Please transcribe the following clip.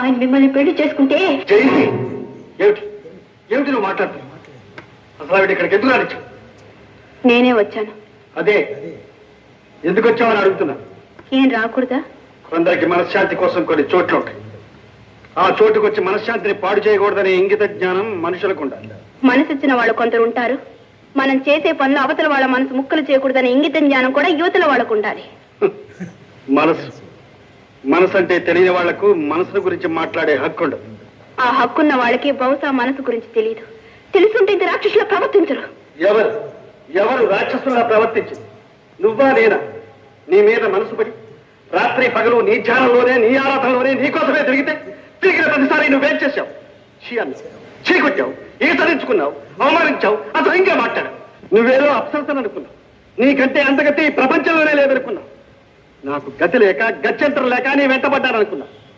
ఆయన మిమ్మల్ని పెళ్లి చేసుకుంటే జయంతి, ఏమిటి ఏమిటి నువ్వు మాట్లాడుతున్నావు? అసలు ఆవిడ ఇక్కడికి ఎందుకు రానిచ్చు? నేనే వచ్చాను. అదే ఎందుకు వచ్చావని అడుగుతున్నా. ఏం రాకూడదా? కొందరికి మనశ్శాంతి కోసం కొన్ని చోట్లు ఉంటాయి. ఆ చోటుకు వచ్చి మనశ్శాంతిని పాడు చేయకూడదనే ఇంగిత జ్ఞానం మనుషులకు ఉండాలి. మనసు ఇచ్చిన వాళ్ళు కొందరు ఉంటారు. మనం చేసే పనులు అవతల వాళ్ళ మనసు ముక్కలు చేయకూడదనే ఇంగిత జ్ఞానం కూడా యువతల వాళ్ళకు ఉండాలి. మనసు అంటే తెలియని వాళ్లకు మనసు గురించి మాట్లాడే హక్కు ఉండదు. ఆ హక్కున్న వాళ్ళకి బహుశా మనసు గురించి తెలియదు. తెలుసుంటే ఇంత రాక్షసులా ప్రవర్తించరు. ఎవరు రాక్షసులా ప్రవర్తించింది? నువ్వా నేనా? నీ మీద మనసు పడి రాత్రి పగలు నీ ధ్యానంలోనే నీ ఆరాధనలోనే నీకోసమే తిరిగిన ప్రతిసారి నువ్వేం చేశావు? చీ అన్నావు, చీకొట్టావు, ఈతరించుకున్నావు, అవమానించావు, అసలు ఇంకా మాట్లాడావు. నువ్వేదో అప్సరసని అనుకున్నావు. నీకంటే అంతగతి ఈ ప్రపంచంలోనే లేదనుకున్నావు. నాకు గతి లేక గత్యంతరం లేక నీ వెంటబడ్డాననుకున్నావు.